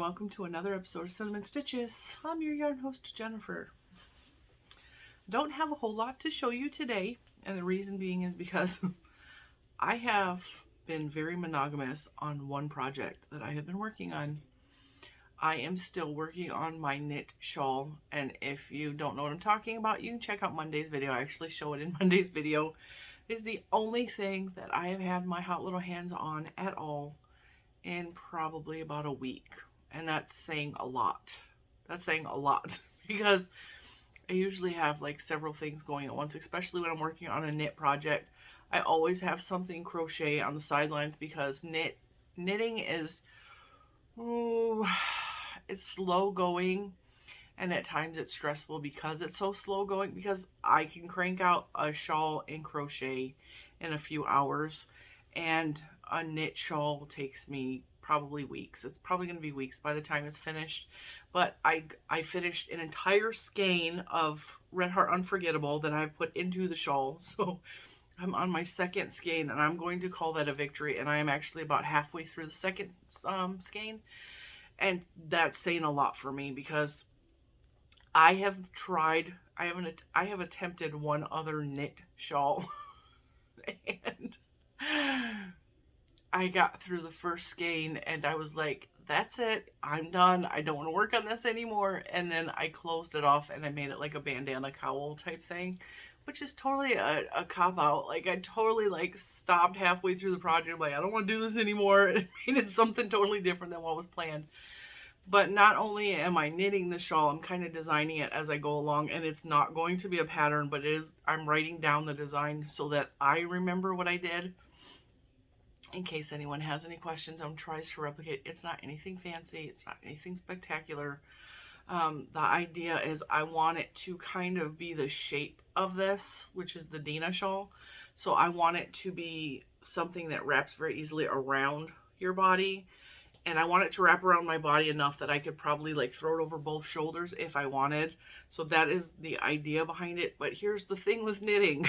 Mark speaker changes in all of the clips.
Speaker 1: welcome to another episode of Cinnamon Stitches. I'm your yarn host, Jennifer. Don't have a whole lot to show you today, and the reason being is because I have been very monogamous on one project that I have been working on. I am still working on my knit shawl, and if you don't know what I'm talking about, you can check out Monday's video. I actually show it in Monday's video. It is the only thing that I have had my hot little hands on at all in probably about a week. And that's saying a lot. That's saying a lot because I usually have like several things going at once, especially when I'm working on a knit project. I always have something crochet on the sidelines because knitting is, it's slow going, and at times it's stressful because it's so slow going, because I can crank out a shawl in crochet in a few hours, and a knit shawl takes me probably weeks. It's probably going to be weeks by the time it's finished. But I finished an entire skein of Red Heart Unforgettable that I've put into the shawl. So I'm on my second skein, and I'm going to call that a victory. And I am actually about halfway through the second skein. And that's saying a lot for me because I have attempted one other knit shawl and I got through the first skein and I was like, that's it, I'm done, I don't want to work on this anymore. And then I closed it off and I made it like a bandana cowl type thing, which is totally a cop out. Like, I totally like stopped halfway through the project. I'm like, I don't want to do this anymore. It made it something totally different than what was planned. But not only am I knitting the shawl, I'm kind of designing it as I go along, and it's not going to be a pattern, but I'm writing down the design so that I remember what I did. In case anyone has any questions on tries to replicate, it's not anything fancy, it's not anything spectacular. The idea is I want it to kind of be the shape of this, which is the Dina shawl. So I want it to be something that wraps very easily around your body. And I want it to wrap around my body enough that I could probably like throw it over both shoulders if I wanted. So that is the idea behind it. But here's the thing with knitting.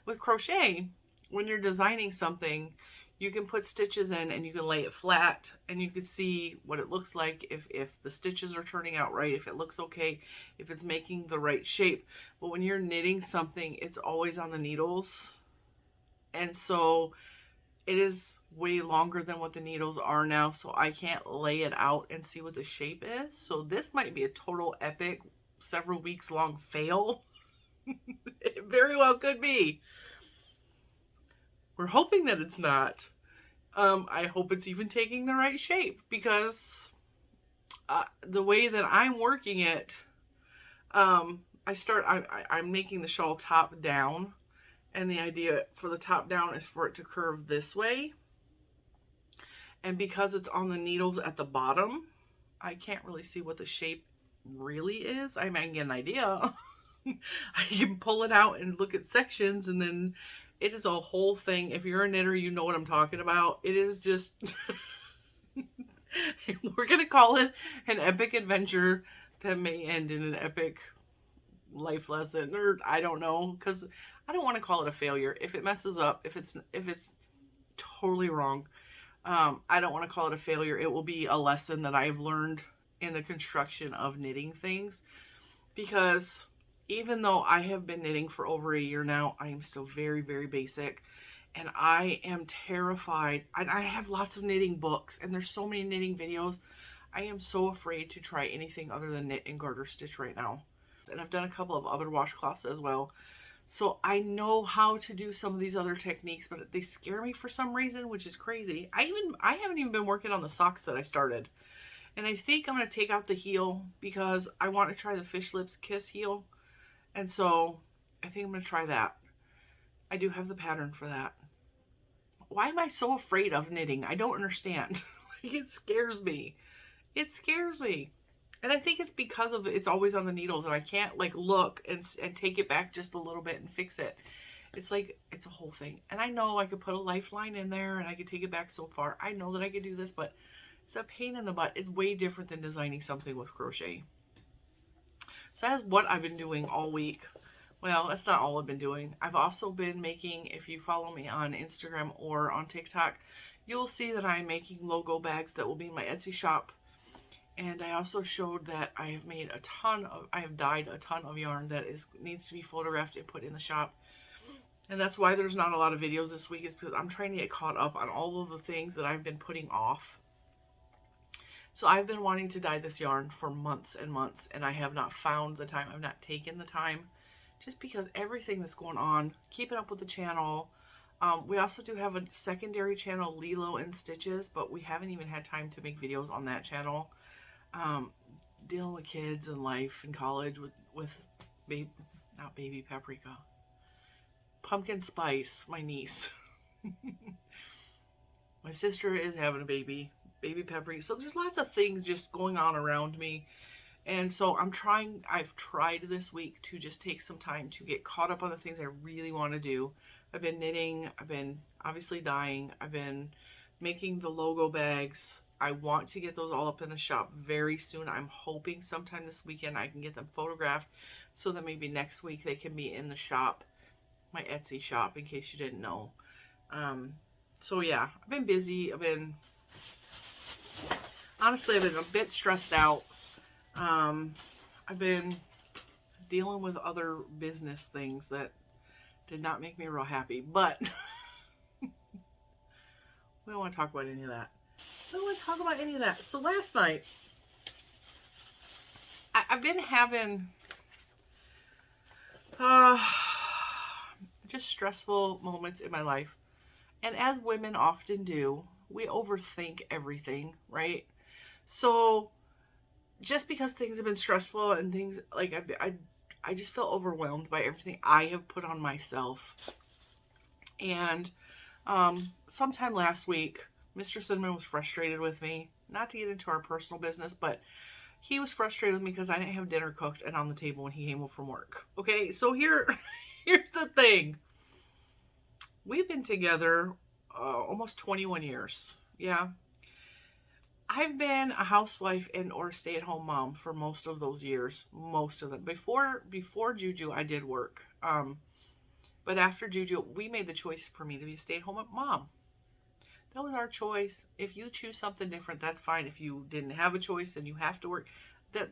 Speaker 1: With crochet, when you're designing something, you can put stitches in and you can lay it flat and you can see what it looks like, if the stitches are turning out right, if it looks okay, if it's making the right shape. But when you're knitting something, it's always on the needles. And so it is way longer than what the needles are now, so I can't lay it out and see what the shape is. So this might be a total epic, several weeks long fail. It very well could be. We're hoping that it's not. I hope it's even taking the right shape, because the way that I'm working it, I'm making the shawl top down, and the idea for the top down is for it to curve this way. And because it's on the needles at the bottom, I can't really see what the shape really is. I mean, I can get an idea. I can pull it out and look at sections, and then it is a whole thing. If you're a knitter, you know what I'm talking about. It is just, we're going to call it an epic adventure that may end in an epic life lesson, or I don't know, because I don't want to call it a failure. If it messes up, if it's totally wrong, I don't want to call it a failure. It will be a lesson that I've learned in the construction of knitting things, because even though I have been knitting for over a year now, I am still very, very basic, and I am terrified. I have lots of knitting books, and there's so many knitting videos. I am so afraid to try anything other than knit and garter stitch right now. And I've done a couple of other washcloths as well. So I know how to do some of these other techniques, but they scare me for some reason, which is crazy. I haven't even been working on the socks that I started. And I think I'm going to take out the heel because I want to try the Fish Lips Kiss heel. And so I think I'm going to try that. I do have the pattern for that. Why am I so afraid of knitting? I don't understand. Like, it scares me. It scares me. And I think it's because of it's always on the needles, and I can't like look and take it back just a little bit and fix it. It's like, it's a whole thing. And I know I could put a lifeline in there and I could take it back so far. I know that I could do this, but it's a pain in the butt. It's way different than designing something with crochet. So that's what I've been doing all week. Well, that's not all I've been doing. I've also been making, if you follow me on Instagram or on TikTok, you'll see that I'm making logo bags that will be in my Etsy shop. And I also showed that I have made a ton of, I have dyed a ton of yarn that needs to be photographed and put in the shop. And that's why there's not a lot of videos this week, is because I'm trying to get caught up on all of the things that I've been putting off. So I've been wanting to dye this yarn for months and months, and I have not found the time. I've not taken the time, just because everything that's going on, keeping up with the channel. We also do have a secondary channel, Lilo N Stitches, but we haven't even had time to make videos on that channel. Dealing with kids and life and college with not baby Paprika. Pumpkin Spice, my niece. My sister is having a baby Paprika. So there's lots of things just going on around me. And so I've tried this week to just take some time to get caught up on the things I really want to do. I've been knitting, I've been obviously dyeing, I've been making the logo bags. I want to get those all up in the shop very soon. I'm hoping sometime this weekend I can get them photographed so that maybe next week they can be in the shop, my Etsy shop, in case you didn't know. So yeah, I've been busy. Honestly, I've been a bit stressed out. I've been dealing with other business things that did not make me real happy, but we don't want to talk about any of that. So last night, I've been having just stressful moments in my life. And as women often do, we overthink everything, right? So just because things have been stressful and things like I just feel overwhelmed by everything I have put on myself. And sometime last week, Mr. Cinnamon was frustrated with me. Not to get into our personal business, but he was frustrated with me because I didn't have dinner cooked and on the table when he came home from work. Okay, so here's the thing. We've been together almost 21 years. Yeah. I've been a housewife and or stay-at-home mom for most of those years. Most of them. Before Juju, I did work. But after Juju, we made the choice for me to be a stay-at-home mom. That was our choice. If you choose something different, that's fine. If you didn't have a choice and you have to work,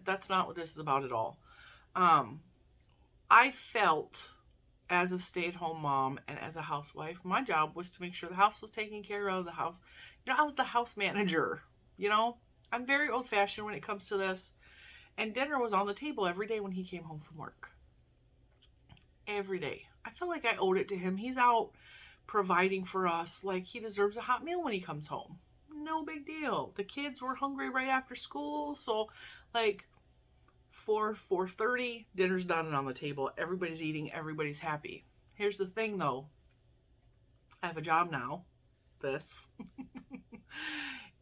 Speaker 1: that's not what this is about at all. I felt as a stay-at-home mom and as a housewife, my job was to make sure the house was taken care of. I was the house manager. I'm very old-fashioned when it comes to this. And dinner was on the table every day when he came home from work. Every day. I felt like I owed it to him. He's out providing for us. Like, he deserves a hot meal when he comes home. No big deal. The kids were hungry right after school. So, like, 4:30, dinner's done and on the table. Everybody's eating. Everybody's happy. Here's the thing, though. I have a job now. This.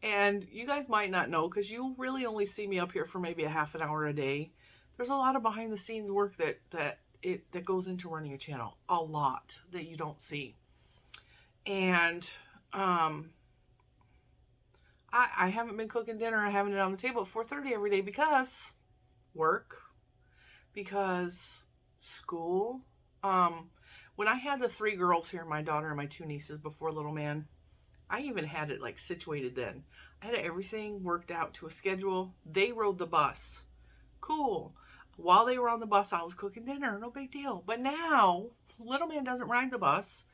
Speaker 1: And you guys might not know, because you really only see me up here for maybe a half an hour a day. There's a lot of behind the scenes work that goes into running a channel. A lot that you don't see. And I haven't been cooking dinner. I haven't it on the table at 4:30 every day because work, because school. When I had the 3 girls here, my daughter and my 2 nieces before little man, I even had it like situated then. I had everything worked out to a schedule. They rode the bus. Cool. While they were on the bus, I was cooking dinner. No big deal. But now, little man doesn't ride the bus.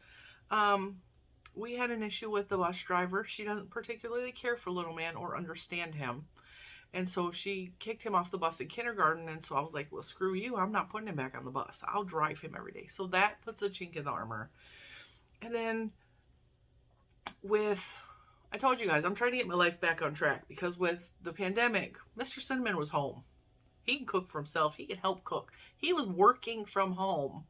Speaker 1: We had an issue with the bus driver. She doesn't particularly care for little man or understand him. And so she kicked him off the bus in kindergarten. And so I was like, well, screw you. I'm not putting him back on the bus. I'll drive him every day. So that puts a chink in the armor. And then I told you guys, I'm trying to get my life back on track, because with the pandemic, Mr. Cinnamon was home. He can cook for himself. He can help cook. He was working from home.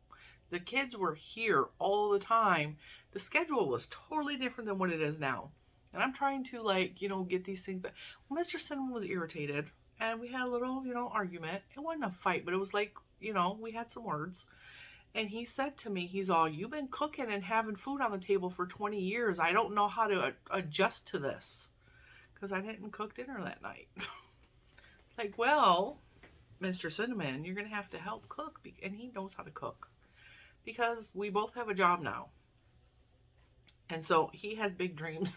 Speaker 1: The kids were here all the time. The schedule was totally different than what it is now. And I'm trying to get these things back. Well, Mr. Cinnamon was irritated, and we had a little, argument. It wasn't a fight, but it was like, we had some words. And he said to me, he's all, you've been cooking and having food on the table for 20 years. I don't know how to adjust to this, because I didn't cook dinner that night. Like, well, Mr. Cinnamon, you're going to have to help cook. And he knows how to cook, because we both have a job now. And so he has big dreams.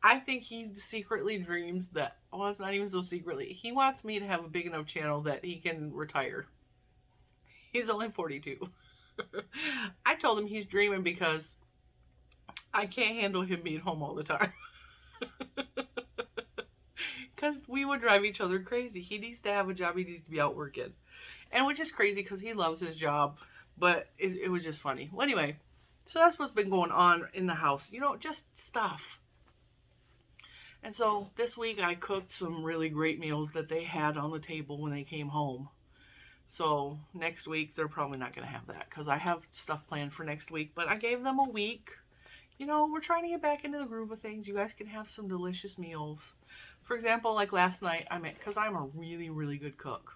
Speaker 1: I think he secretly dreams that, well, it's not even so secretly. He wants me to have a big enough channel that he can retire. He's only 42. I told him he's dreaming because I can't handle him being home all the time. Because we would drive each other crazy. He needs to have a job. He needs to be out working. And which is crazy because he loves his job. But it was just funny. Well, anyway, so that's what's been going on in the house. You know, just stuff. And so this week I cooked some really great meals that they had on the table when they came home. So next week they're probably not going to have that because I have stuff planned for next week. But I gave them a week. You know, we're trying to get back into the groove of things. You guys can have some delicious meals. For example, like last night, because I'm a really, really good cook.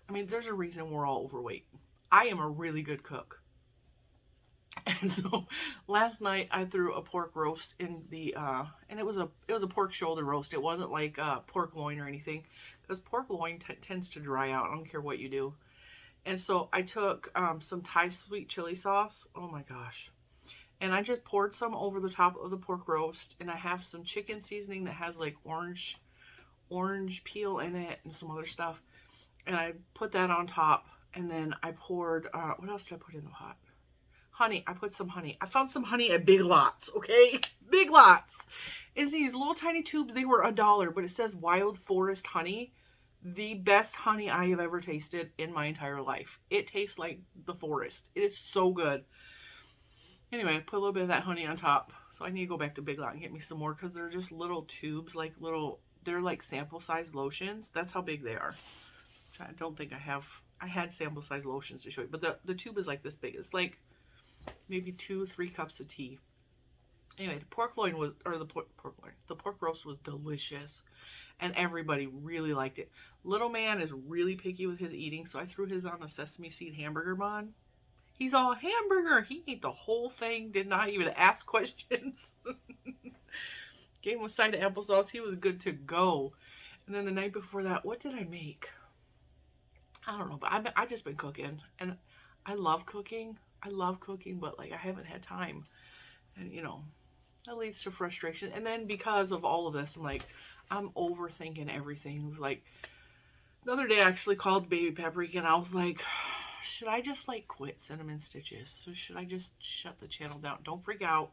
Speaker 1: I mean, there's a reason we're all overweight. I am a really good cook. And so last night I threw a pork roast in the, and it was a pork shoulder roast. It wasn't like pork loin or anything, because pork loin tends to dry out. I don't care what you do. And so I took some Thai sweet chili sauce. Oh my gosh. And I just poured some over the top of the pork roast. And I have some chicken seasoning that has like orange peel in it and some other stuff. And I put that on top. And then I poured, what else did I put in the pot? Honey. I put some honey. I found some honey at Big Lots, okay? Big Lots. It's these little tiny tubes. They were $1, but it says Wild Forest Honey. The best honey I have ever tasted in my entire life. It tastes like the forest. It is so good. Anyway, I put a little bit of that honey on top. So I need to go back to Big Lot and get me some more because they're just little tubes, like they're like sample size lotions. That's how big they are. I don't think I had sample size lotions to show you, but the tube is like this big. It's like maybe 2-3 cups of tea. Anyway, the pork loin was, or the pork roast was delicious, and everybody really liked it. Little man is really picky with his eating, so I threw his on a sesame seed hamburger bun. He's all hamburger. He ate the whole thing, did not even ask questions. Gave him a side of applesauce. He was good to go. And then the night before that, what did I make? I don't know, but I've just been cooking, and I love cooking. But like I haven't had time, and you know, that leads to frustration. And then because of all of this, I'm overthinking everything. It was like the other day I actually called Baby Paprika, and I was like, should I just like quit Cinnamon Stitches? So should I just shut the channel down? Don't freak out.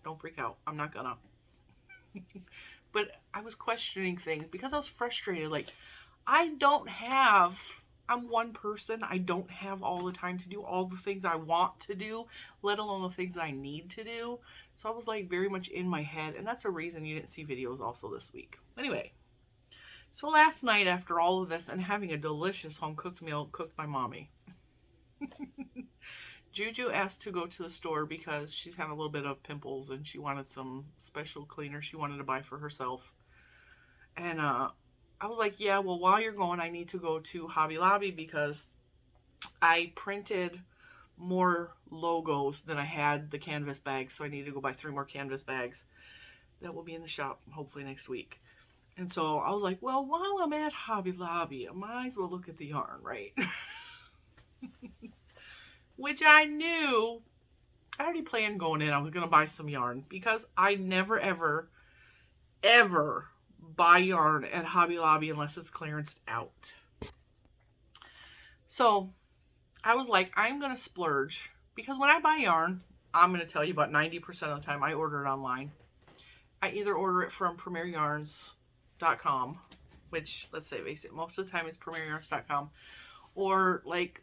Speaker 1: I'm not gonna. But I was questioning things because I was frustrated. Like, I'm one person. I don't have all the time to do all the things I want to do, let alone the things I need to do. So I was like very much in my head. And that's a reason you didn't see videos also this week. Anyway, so last night after all of this and having a delicious home cooked meal cooked by mommy, Juju asked to go to the store because she's having a little bit of pimples and she wanted some special cleaner she wanted to buy for herself. And I was like, yeah, well, while you're going, I need to go to Hobby Lobby because I printed more logos than I had the canvas bags. So I need to go buy 3 more canvas bags that will be in the shop hopefully next week. And so I was like, well, while I'm at Hobby Lobby, I might as well look at the yarn, right? Which I knew, I already planned going in, I was going to buy some yarn because I never, ever buy yarn at Hobby Lobby unless it's clearanced out. So I was like, I'm going to splurge because when I buy yarn, I'm going to tell you about 90% of the time I order it online. I either order it from premieryarns.com, which let's say basic, most of the time it's premieryarns.com, or like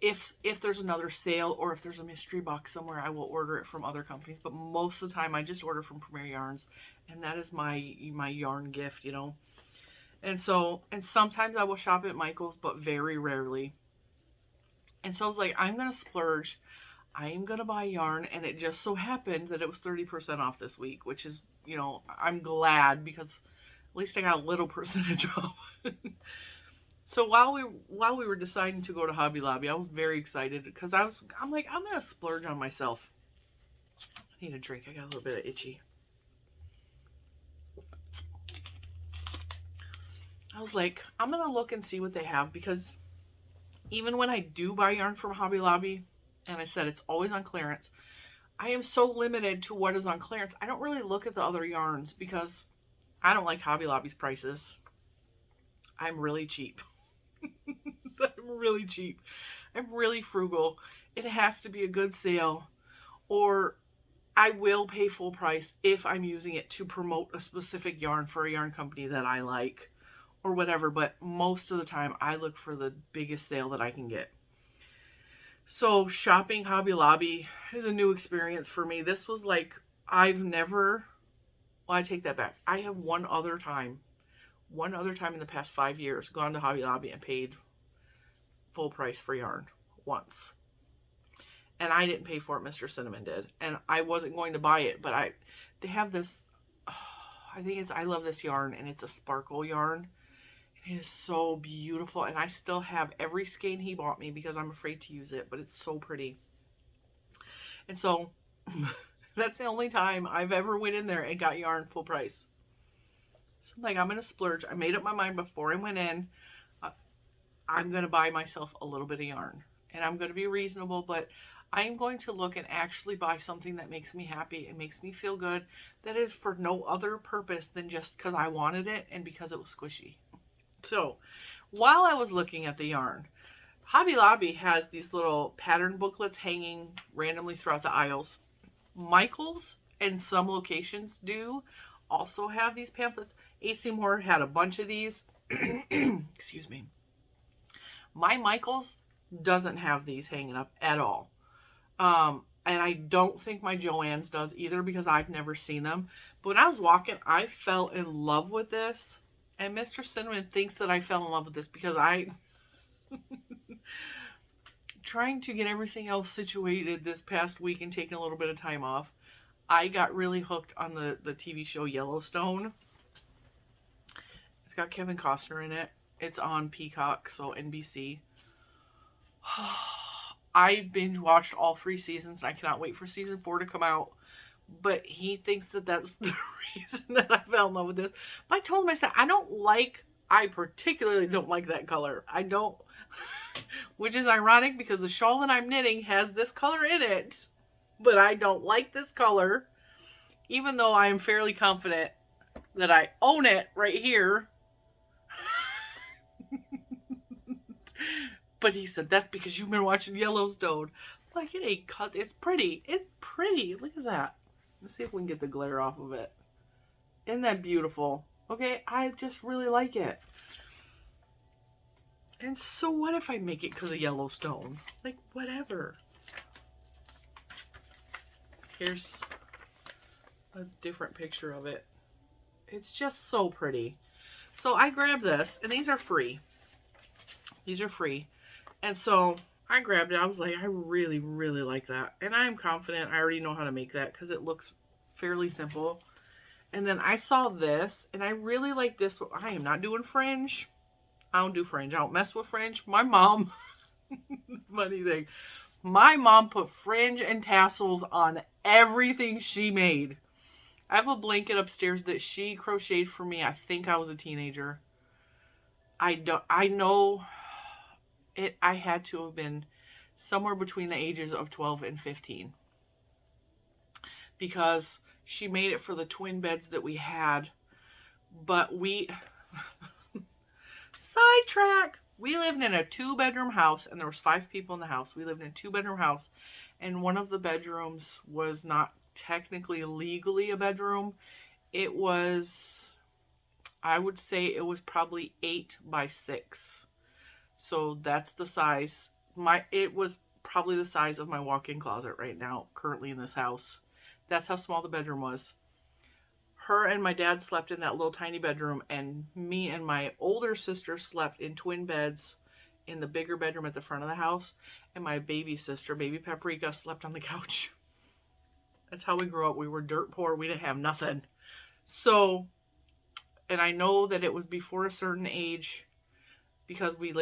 Speaker 1: if there's another sale or if there's a mystery box somewhere, I will order it from other companies. But most of the time I just order from Premier Yarns, and that is my yarn gift, you know. And so, and sometimes I will shop at Michael's, but very rarely. And so I was like, I'm going to splurge. I am going to buy yarn. And it just so happened that it was 30% off this week, which is, you know, I'm glad because at least I got a little percentage off. So while we were deciding to go to Hobby Lobby, I was very excited because I'm like, I'm going to splurge on myself. I need a drink. I got a little bit of itchy. I was like, I'm going to look and see what they have because even when I do buy yarn from Hobby Lobby, and I said it's always on clearance, I am so limited to what is on clearance. I don't really look at the other yarns because I don't like Hobby Lobby's prices. I'm really cheap. I'm really cheap. I'm really frugal. It has to be a good sale, or I will pay full price if I'm using it to promote a specific yarn for a yarn company that I like or whatever. But most of the time, I look for the biggest sale that I can get. So shopping Hobby Lobby is a new experience for me. This was like, I've never, well, I take that back. I have one other time in the past 5 years gone to Hobby Lobby and paid full price for yarn once. And I didn't pay for it, Mr. Cinnamon did. And I wasn't going to buy it, but they have this, I love this yarn, and it's a sparkle yarn. It is so beautiful, and I still have every skein he bought me because I'm afraid to use it, but it's so pretty. And so that's the only time I've ever went in there and got yarn full price. So I'm like, I'm going to splurge. I made up my mind before I went in. I'm going to buy myself a little bit of yarn, and I'm going to be reasonable, but I am going to look and actually buy something that makes me happy and makes me feel good, that is for no other purpose than just because I wanted it and because it was squishy. So while I was looking at the yarn, Hobby Lobby has these little pattern booklets hanging randomly throughout the aisles. Michael's and some locations do also have these pamphlets. AC Moore had a bunch of these. Excuse me. My Michael's doesn't have these hanging up at all. And I don't think my Joann's does either because I've never seen them. But when I was walking, I fell in love with this. And Mr. Cinnamon thinks that I fell in love with this because trying to get everything else situated this past week and taking a little bit of time off, I got really hooked on the TV show Yellowstone. It's got Kevin Costner in it. It's on Peacock, so NBC. I binge watched all 3 seasons. I cannot wait for season 4 to come out. But he thinks that that's the reason that I fell in love with this. But I told him, I said, I particularly don't like that color. I don't, which is ironic because the shawl that I'm knitting has this color in it. But I don't like this color, even though I am fairly confident that I own it right here. But he said, that's because you've been watching Yellowstone. Like, it ain't cut. It's pretty. It's pretty. Look at that. Let's see if we can get the glare off of it. Isn't that beautiful? Okay, I just really like it. And so what if I make it because of Yellowstone? Like, whatever. Here's a different picture of it. It's just so pretty. So I grabbed this, and these are free. These are free. And so I grabbed it. I was like, I really, really like that. And I'm confident I already know how to make that because it looks fairly simple. And then I saw this, and I really like this. I am not doing fringe. I don't do fringe. I don't mess with fringe. My mom, funny thing, my mom put fringe and tassels on everything she made. I have a blanket upstairs that she crocheted for me. I think I was a teenager. I know it. I had to have been somewhere between the ages of 12 and 15 because she made it for the twin beds that we had. But we sidetrack. We lived in a 2-bedroom house, and there was 5 people in the house. We lived in a 2-bedroom house, and one of the bedrooms was not technically legally a bedroom. It was, I would say it was probably 8 by 6. So that's the size. It was probably the size of my walk-in closet right now, currently in this house. That's how small the bedroom was. Her and my dad slept in that little tiny bedroom, and me and my older sister slept in twin beds in the bigger bedroom at the front of the house. And my baby sister, baby Paprika, slept on the couch. That's how we grew up. We were dirt poor. We didn't have nothing. So, and I know that it was before a certain age because we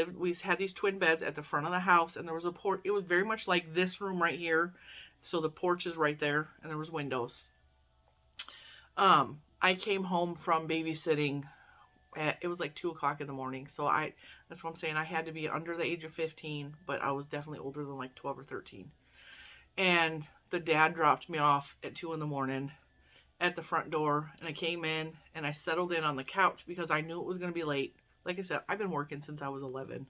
Speaker 1: had these twin beds at the front of the house, and there was a porch. It was very much like this room right here. So the porch is right there, and there was windows. I came home from babysitting it was like 2 o'clock in the morning. So that's what I'm saying. I had to be under the age of 15, but I was definitely older than like 12 or 13. And the dad dropped me off at 2 in the morning at the front door, and I came in and I settled in on the couch because I knew it was going to be late. Like I said, I've been working since I was 11.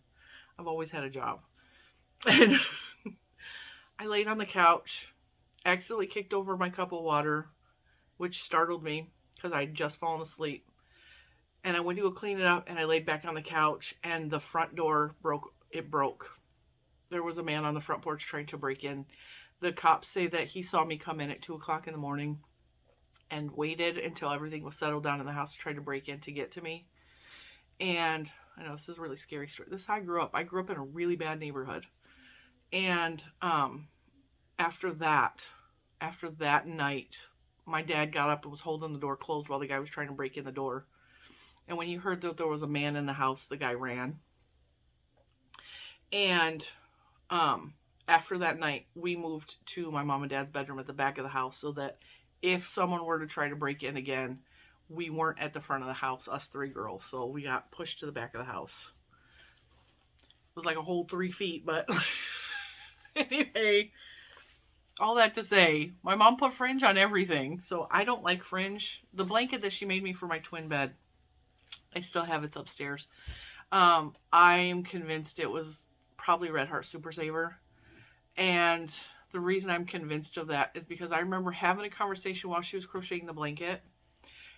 Speaker 1: I've always had a job. And I laid on the couch, accidentally kicked over my cup of water, which startled me because I'd just fallen asleep. And I went to go clean it up, and I laid back on the couch, and the front door broke. It broke. There was a man on the front porch trying to break in. The cops say that he saw me come in at 2 o'clock in the morning and waited until everything was settled down in the house to try to break in to get to me. And I know this is a really scary story. This is how I grew up. I grew up in a really bad neighborhood. And after that night, my dad got up and was holding the door closed while the guy was trying to break in the door. And when he heard that there was a man in the house, the guy ran. And after that night, we moved to my mom and dad's bedroom at the back of the house so that if someone were to try to break in again, we weren't at the front of the house, us 3 girls. So we got pushed to the back of the house. It was like a whole 3 feet, but anyway, all that to say, my mom put fringe on everything. So I don't like fringe. The blanket that she made me for my twin bed, I still have. It's upstairs. I am convinced it was probably Red Heart Super Saver. And the reason I'm convinced of that is because I remember having a conversation while she was crocheting the blanket.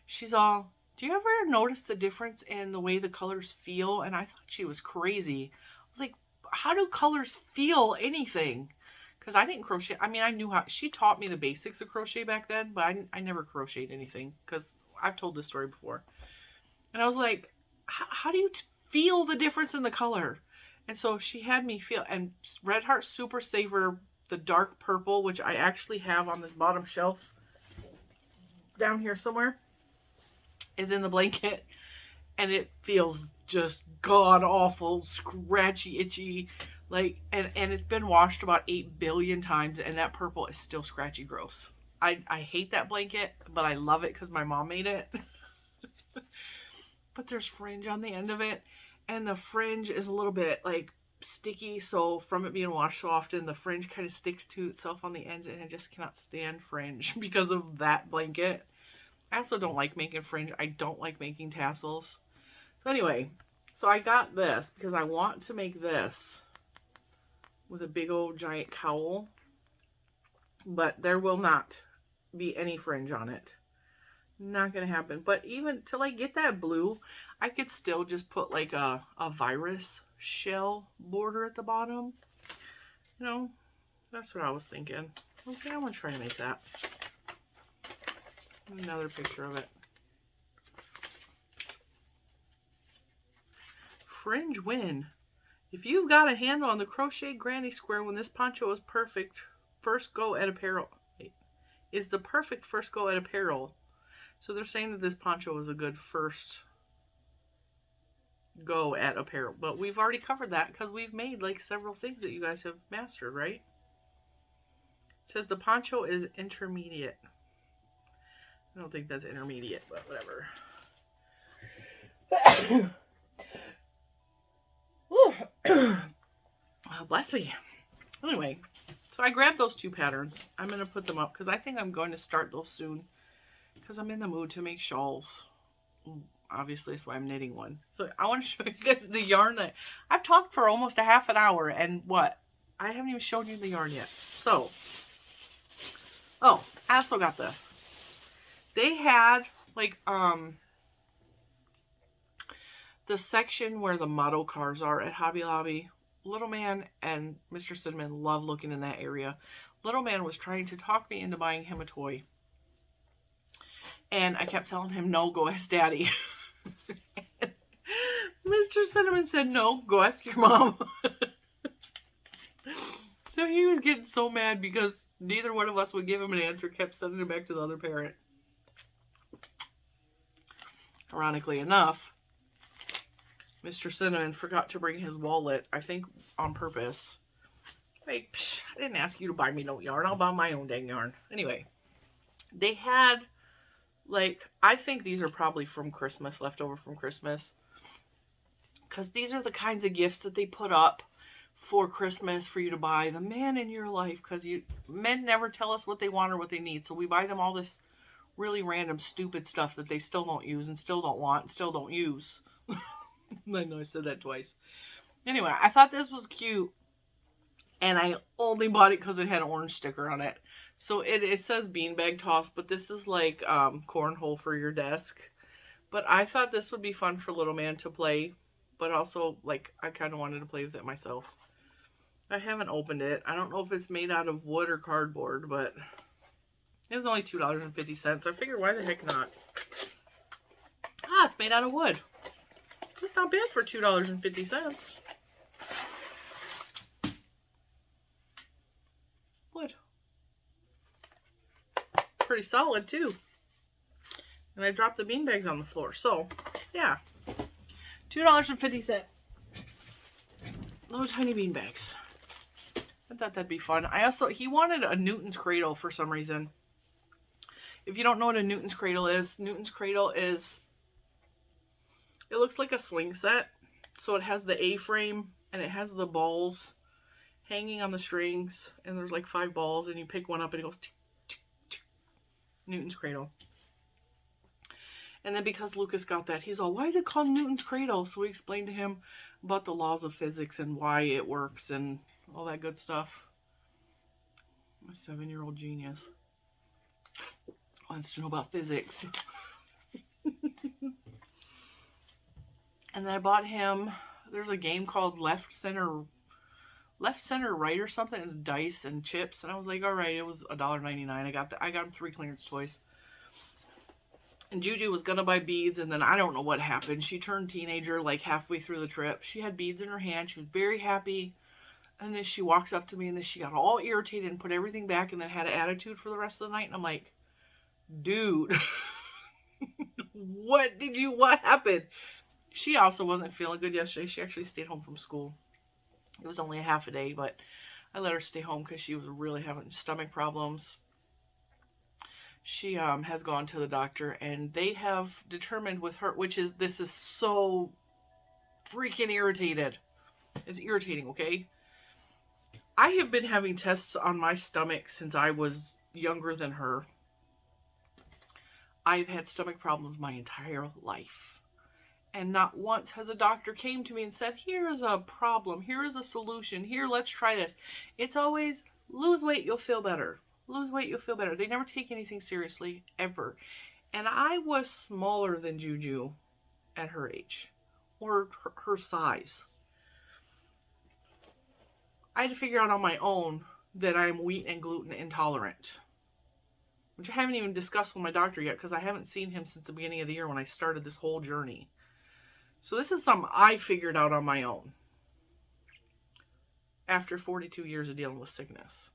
Speaker 1: She's all, do you ever notice the difference in the way the colors feel? And I thought she was crazy. I was like, how do colors feel anything? Because I didn't crochet. I mean, I knew how. She taught me the basics of crochet back then, but I never crocheted anything because I've told this story before. And I was like, how do you feel the difference in the color? And so she had me feel, and Red Heart Super Saver, the dark purple, which I actually have on this bottom shelf down here somewhere, is in the blanket. And it feels just god awful, scratchy, itchy. Like, and it's been washed about 8 billion times, and that purple is still scratchy gross. I hate that blanket, but I love it because my mom made it. But there's fringe on the end of it, and the fringe is a little bit like sticky, so from it being washed so often, the fringe kind of sticks to itself on the ends, and I just cannot stand fringe because of that blanket. I also don't like making fringe. I don't like making tassels. So anyway, so I got this because I want to make this with a big old giant cowl, but there will not be any fringe on it. Not gonna happen. But even to like get that blue, I could still just put like a virus shell border at the bottom. You know, that's what I was thinking. Okay, I want to try to make that. Another picture of it. Fringe win. If you've got a handle on the crochet granny square when this poncho is perfect, first go at apparel. Is the perfect first go at apparel. So they're saying that this poncho is a good first go at apparel. But we've already covered that because we've made like several things that you guys have mastered, right? It says the poncho is intermediate. I don't think that's intermediate, but whatever. Bless me. Anyway, so I grabbed those 2 patterns. I'm going to put them up because I think I'm going to start those soon because I'm in the mood to make shawls. Obviously, that's why I'm knitting one. So I want to show you guys the yarn that I've talked for almost a half an hour, and what? I haven't even shown you the yarn yet. So, oh, I also got this. They had like the section where the model cars are at Hobby Lobby. Little Man and Mr. Cinnamon love looking in that area. Little Man was trying to talk me into buying him a toy. And I kept telling him, no, go ask Daddy. Mr. Cinnamon said, no, go ask your mom. So he was getting so mad because neither one of us would give him an answer, kept sending him back to the other parent. Ironically enough, Mr. Cinnamon forgot to bring his wallet, I think on purpose. Like, psh, I didn't ask you to buy me no yarn. I'll buy my own dang yarn. Anyway, they had, like, I think these are probably from Christmas, leftover from Christmas. Because these are the kinds of gifts that they put up for Christmas for you to buy the man in your life, because men never tell us what they want or what they need, so we buy them all this really random stupid stuff that they still don't use and still don't want and still don't use. I know I said that twice. Anyway, I thought this was cute, and I only bought it because it had an orange sticker on it. So it says beanbag toss, but this is like cornhole for your desk. But I thought this would be fun for little man to play, but also like I kind of wanted to play with it myself. I haven't opened it. I don't know if it's made out of wood or cardboard, but it was only $2.50. I figured, why the heck not? Ah, it's made out of wood. It's not bad for $2.50. Wood. Pretty solid too. And I dropped the beanbags on the floor. So, yeah. $2.50. Little tiny beanbags. I thought that'd be fun. He wanted a Newton's cradle for some reason. If you don't know what a Newton's cradle is, it looks like a swing set. So it has the A-frame and it has the balls hanging on the strings. And there's like 5 balls and you pick one up and it goes tick, tick, tick. Newton's cradle. And then because Lucas got that, he's all, why is it called Newton's cradle? So we explained to him about the laws of physics and why it works and all that good stuff. A 7-year-old genius wants to know about physics. And then I bought him, there's a game called Left, Center, Right or something. It's dice and chips. And I was like, all right, it was $1.99. I got him 3 clearance toys. And Juju was going to buy beads, and then I don't know what happened. She turned teenager like halfway through the trip. She had beads in her hand. She was very happy. And then she walks up to me, and then she got all irritated and put everything back and then had an attitude for the rest of the night. And I'm like, dude, what happened? She also wasn't feeling good yesterday. She actually stayed home from school. It was only a half a day, but I let her stay home because she was really having stomach problems. She has gone to the doctor, and they have determined with her, this is so freaking irritated. It's irritating, okay? I have been having tests on my stomach since I was younger than her. I've had stomach problems my entire life. And not once has a doctor came to me and said, here is a problem, here is a solution, here, let's try this. It's always, lose weight, you'll feel better. Lose weight, you'll feel better. They never take anything seriously, ever. And I was smaller than Juju at her age, or her size. I had to figure out on my own that I'm wheat and gluten intolerant, which I haven't even discussed with my doctor yet because I haven't seen him since the beginning of the year when I started this whole journey. So this is something I figured out on my own after 42 years of dealing with sickness.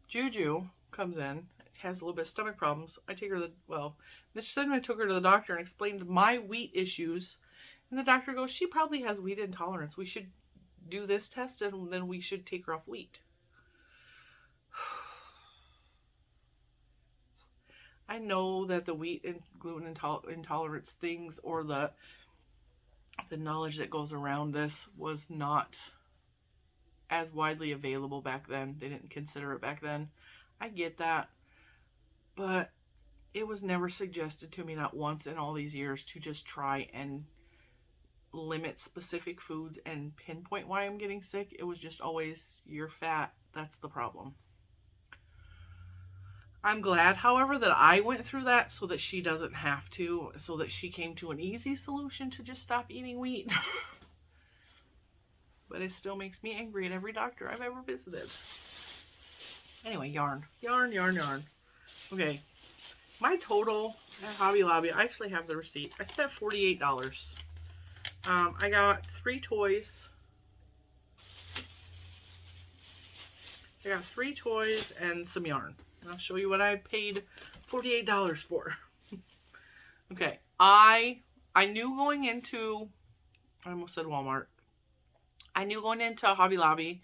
Speaker 1: Juju comes in, has a little bit of stomach problems. I take her Mr. Sidman took her to the doctor and explained my wheat issues. And the doctor goes, she probably has wheat intolerance. We should do this test and then we should take her off wheat. I know that the wheat and gluten intolerance things, or the knowledge that goes around this, was not as widely available back then. They didn't consider it back then. I get that. But it was never suggested to me, not once in all these years, to just try and limit specific foods and pinpoint why I'm getting sick. It was just always, you're fat, that's the problem. I'm glad, however, that I went through that so that she doesn't have to, so that she came to an easy solution to just stop eating wheat. But it still makes me angry at every doctor I've ever visited. Anyway, yarn. Okay, my total at Hobby Lobby, I actually have the receipt. I spent $48. I got 3 toys. I got 3 toys and some yarn. I'll show you what I paid $48 for. Okay, I knew going into, I almost said Walmart. I knew going into Hobby Lobby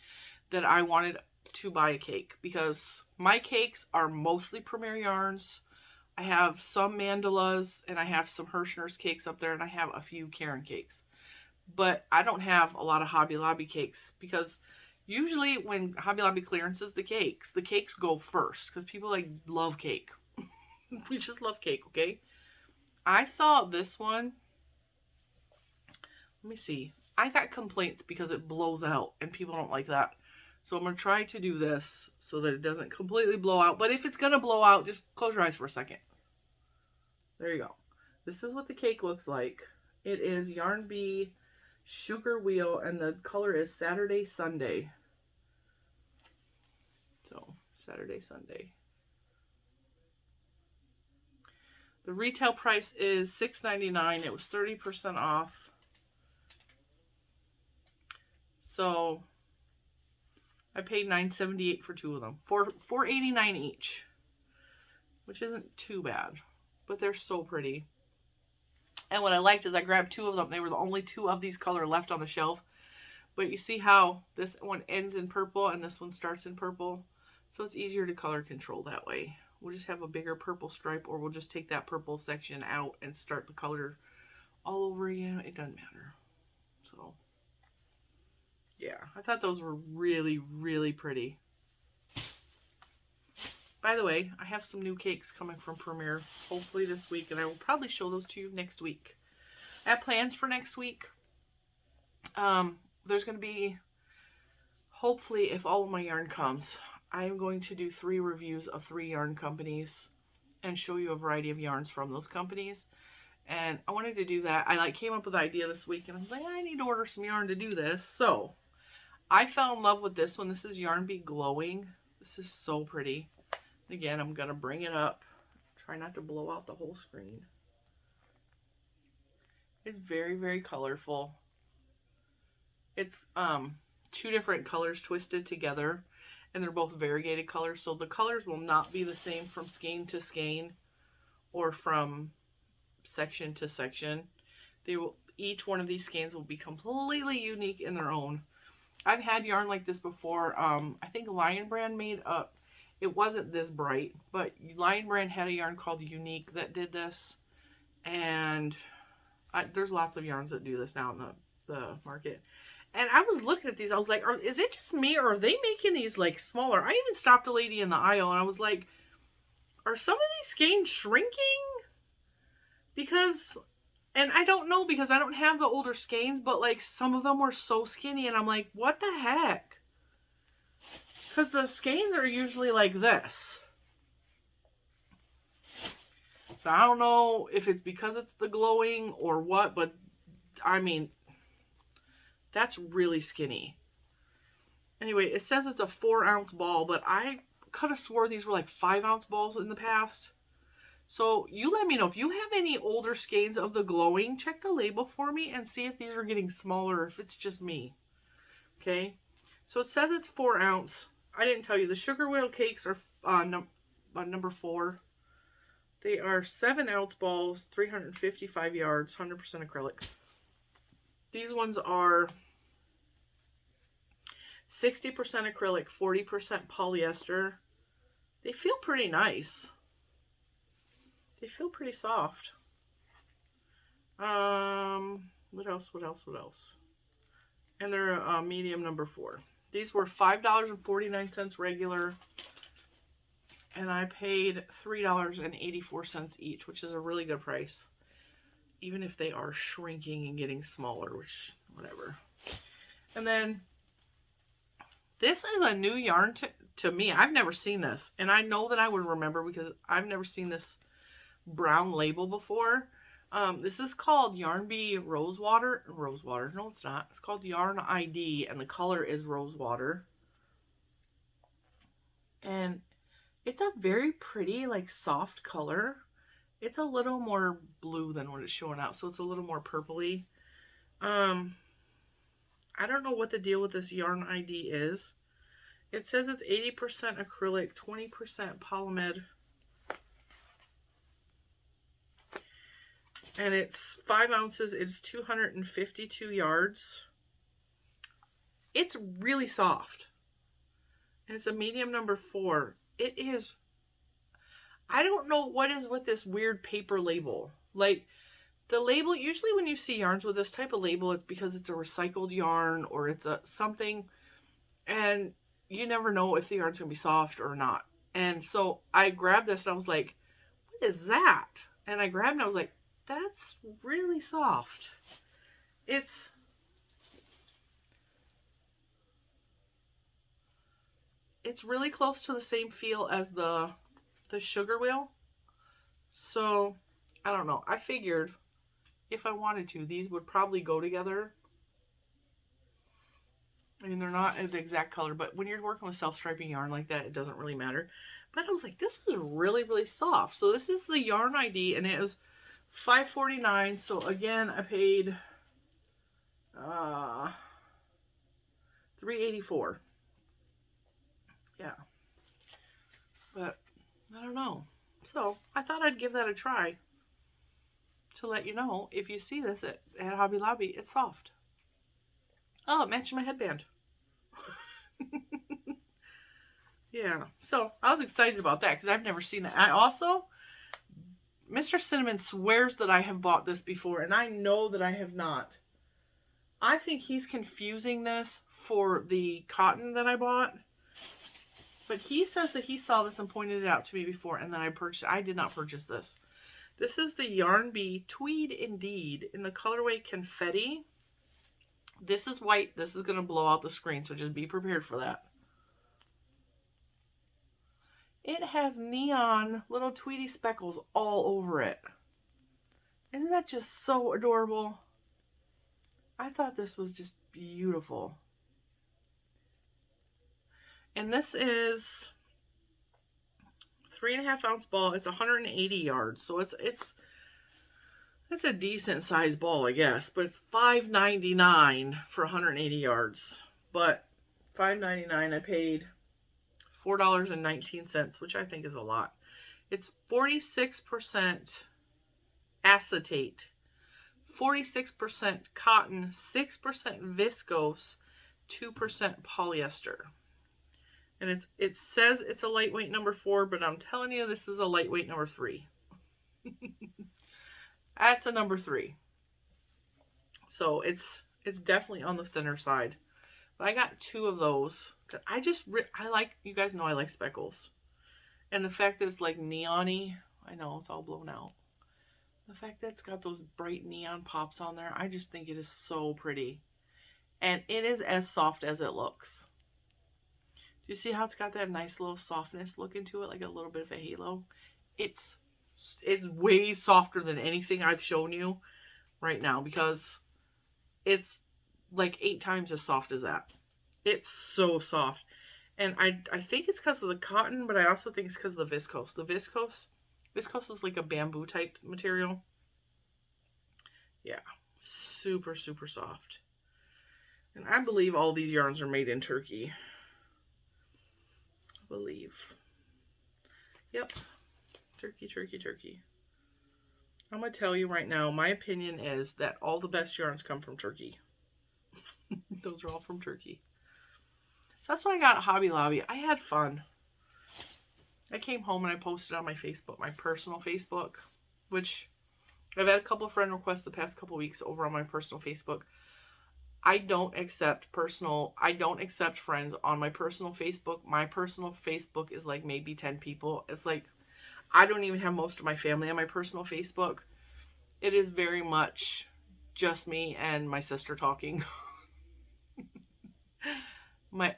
Speaker 1: that I wanted to buy a cake because my cakes are mostly Premier yarns. I have some mandalas and I have some Hirschner's cakes up there, and I have a few Karen cakes. but I don't have a lot of Hobby Lobby cakes because usually when Hobby Lobby clearances the cakes go first because people like love cake. We just love cake, okay? I saw this one. Let me see. I got complaints because it blows out and people don't like that. So I'm going to try to do this so that it doesn't completely blow out. But if it's going to blow out, just close your eyes for a second. There you go. This is what the cake looks like. It is Yarn Bee Sugar Wheel and the color is Saturday Sunday. So, Saturday Sunday. The retail price is $6.99. It was 30% off. So I paid $9.78 for two of them. $4.89 each, which isn't too bad, but they're so pretty. And what I liked is I grabbed two of them. They were the only two of these color left on the shelf. But you see how this one ends in purple and this one starts in purple? So it's easier to color control that way. We'll just have a bigger purple stripe, or we'll just take that purple section out and start the color all over again. It doesn't matter. So yeah, I thought those were really, really pretty. By the way, I have some new cakes coming from Premier, hopefully this week, and I will probably show those to you next week. I have plans for next week. There's going to be, hopefully, if all of my yarn comes, I am going to do 3 reviews of 3 yarn companies and show you a variety of yarns from those companies. And I wanted to do that. I came up with the idea this week, and I was like, I need to order some yarn to do this. So I fell in love with this one. This is Yarn Bee Glowing. This is so pretty. Again, I'm going to bring it up. Try not to blow out the whole screen. It's very, very colorful. It's 2 different colors twisted together, and they're both variegated colors. So the colors will not be the same from skein to skein or from section to section. They will, each one of these skeins will be completely unique in their own. I've had yarn like this before. I think Lion Brand made up. It wasn't this bright, but Lion Brand had a yarn called Unique that did this. And there's lots of yarns that do this now in the market. And I was looking at these. I was like, is it just me, or are they making these like smaller? I even stopped a lady in the aisle and I was like, are some of these skeins shrinking? Because, and I don't know because I don't have the older skeins, but like some of them were so skinny and I'm like, what the heck? Because the skeins are usually like this. So I don't know if it's because it's the glowing or what, but I mean, that's really skinny. Anyway, it says it's a 4-ounce ball, but I could have swore these were like 5-ounce balls in the past. So you let me know if you have any older skeins of the glowing. Check the label for me and see if these are getting smaller or if it's just me. Okay, so it says it's 4-ounce. I didn't tell you the sugar whale cakes are number 4. They are 7-ounce balls, 355 yards, 100% acrylic. These ones are 60% acrylic, 40% polyester. They feel pretty nice. They feel pretty soft. What else? And they're medium number 4. These were $5.49 regular. And I paid $3.84 each, which is a really good price. Even if they are shrinking and getting smaller, which, whatever. And then, this is a new yarn to me. I've never seen this. And I know that I would remember because I've never seen this brown label before. This is called Yarn Bee Rosewater. No, it's not. It's called Yarn ID, and the color is Rosewater. And it's a very pretty, like, soft color. It's a little more blue than what it's showing out, so it's a little more purpley. I don't know what the deal with this Yarn ID is. It says it's 80% acrylic, 20% polyamide. And it's 5 ounces. It's 252 yards. It's really soft. And it's a medium number 4. It is, I don't know what is with this weird paper label. Like, The label, usually when you see yarns with this type of label, it's because it's a recycled yarn or it's a something, and you never know if the yarn's going to be soft or not. And so I grabbed this and I was like, what is that? And I grabbed it and I was like, that's really soft. It's really close to the same feel as the sugar wheel. So I don't know. I figured if I wanted to, these would probably go together. I mean, they're not the exact color, but when you're working with self-striping yarn like that, it doesn't really matter. But I was like, this is really, really soft. So this is the yarn ID, and it was $5.49. So again, I paid $3.84. Yeah. But I don't know. So I thought I'd give that a try to let you know if you see this at Hobby Lobby, it's soft. Oh, it matched my headband. Yeah, so I was excited about that because I've never seen that. I also, Mr. Cinnamon swears that I have bought this before, and I know that I have not. I think he's confusing this for the cotton that I bought. But he says that he saw this and pointed it out to me before, and then I purchased. I did not purchase this. This is the Yarn Bee Tweed Indeed in the colorway Confetti. This is white. This is going to blow out the screen, so just be prepared for that. It has neon little Tweety speckles all over it. Isn't that just so adorable? I thought this was just beautiful. And this is 3.5 ounce ball. It's 180 yards. So it's a decent size ball, I guess. But it's $5.99 for 180 yards. But $5.99 I paid $4.19, which I think is a lot. It's 46% acetate, 46% cotton, 6% viscose, 2% polyester. And it says it's a lightweight number 4, but I'm telling you this is a lightweight number 3. That's a number 3. So it's definitely on the thinner side. But I got 2 of those. I like, you guys know I like speckles. And the fact that it's like neon-y, I know it's all blown out. The fact that it's got those bright neon pops on there, I just think it is so pretty. And it is as soft as it looks. Do you see how it's got that nice little softness look into it, like a little bit of a halo? It's way softer than anything I've shown you right now because it's like 8 times as soft as that. It's so soft. And I think it's because of the cotton, but I also think it's because of the viscose. The viscose is like a bamboo type material. Yeah, super, super soft. And I believe all these yarns are made in Turkey. I believe. Yep. Turkey, Turkey, Turkey. I'm going to tell you right now, my opinion is that all the best yarns come from Turkey. Those are all from Turkey. So that's what I got at Hobby Lobby. I had fun. I came home and I posted on my Facebook, my personal Facebook, which I've had a couple of friend requests the past couple of weeks over on my personal Facebook. I don't accept friends on my personal Facebook. My personal Facebook is like maybe 10 people. It's like, I don't even have most of my family on my personal Facebook. It is very much just me and my sister talking. My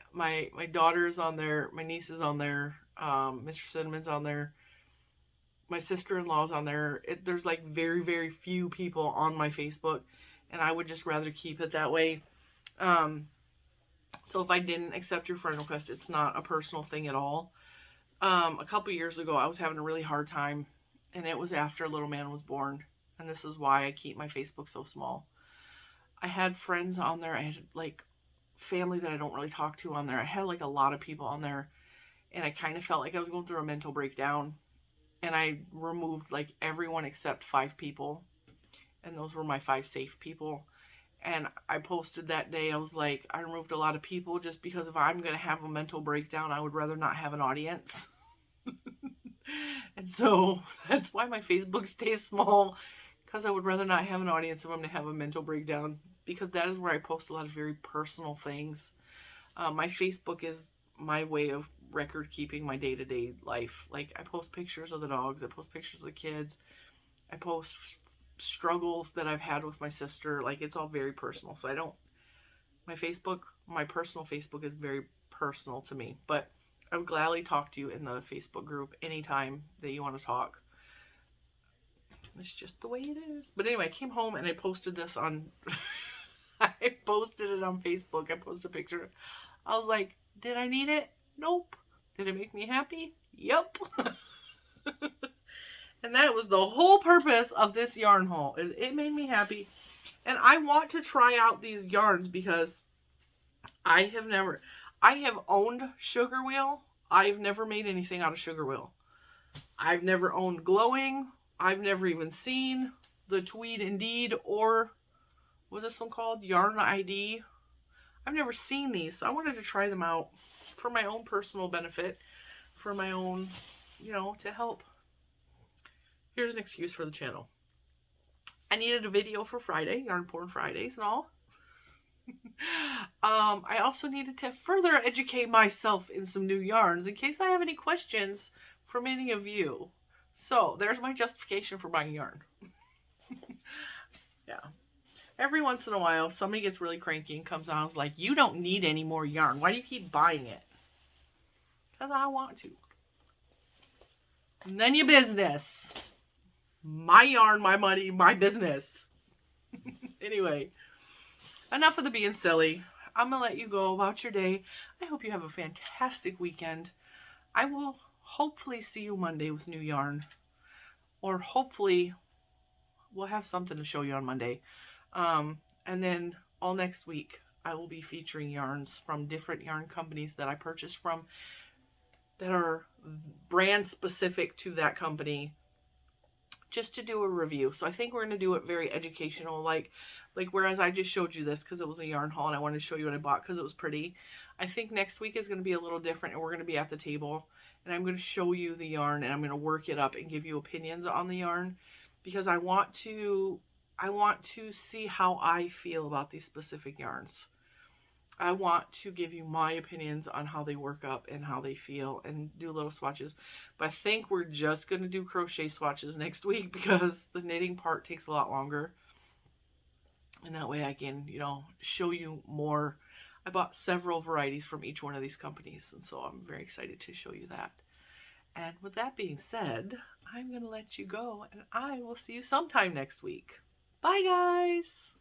Speaker 1: daughter's on there, my niece is on there, Mr. Cinnamon's on there, my sister-in-law's on there. There's like very, very few people on my Facebook, and I would just rather keep it that way. So if I didn't accept your friend request, it's not a personal thing at all. A couple years ago, I was having a really hard time, and it was after a little man was born, and this is why I keep my Facebook so small. I had friends on there. I had like family that I don't really talk to on there. I had like a lot of people on there, and I kind of felt like I was going through a mental breakdown, and I removed like everyone except 5 people, and those were my 5 safe people. And I posted that day, I was like, I removed a lot of people just because if I'm going to have a mental breakdown, I would rather not have an audience. And so that's why my Facebook stays small, because I would rather not have an audience if I'm going to have a mental breakdown, because that is where I post a lot of very personal things. My Facebook is my way of record keeping my day-to-day life. Like, I post pictures of the dogs, I post pictures of the kids, I post struggles that I've had with my sister. Like, it's all very personal. So I don't, my personal Facebook is very personal to me. But I would gladly talk to you in the Facebook group anytime that you want to talk. It's just the way it is. But anyway, I came home and I posted this on I posted it on Facebook. I posted a picture. I was like, did I need it? Nope. Did it make me happy? Yep. And that was the whole purpose of this yarn haul. It made me happy. And I want to try out these yarns because I have owned sugar wheel. I've never made anything out of sugar wheel. I've never owned glowing. I've never even seen the Tweed Indeed, or what was this one called? Yarn ID. I've never seen these, so I wanted to try them out for my own personal benefit, for my own, to help. Here's an excuse for the channel. I needed a video for Friday, Yarn Porn Fridays and all. I also needed to further educate myself in some new yarns in case I have any questions from any of you. So there's my justification for buying yarn. Yeah. Every once in a while, somebody gets really cranky and comes on and is like, you don't need any more yarn. Why do you keep buying it? Because I want to. None of your business. My yarn, my money, my business. Anyway, enough of the being silly. I'm going to let you go about your day. I hope you have a fantastic weekend. I will hopefully see you Monday with new yarn. Or hopefully we'll have something to show you on Monday. And then all next week, I will be featuring yarns from different yarn companies that I purchased from that are brand specific to that company, just to do a review. So I think we're going to do it very educational, like whereas I just showed you this because it was a yarn haul and I wanted to show you what I bought because it was pretty. I think next week is going to be a little different, and we're going to be at the table and I'm going to show you the yarn and I'm going to work it up and give you opinions on the yarn, because I want to see how I feel about these specific yarns. I want to give you my opinions on how they work up and how they feel and do little swatches. But I think we're just going to do crochet swatches next week because the knitting part takes a lot longer. And that way I can, show you more. I bought several varieties from each one of these companies, and so I'm very excited to show you that. And with that being said, I'm going to let you go, and I will see you sometime next week. Bye, guys!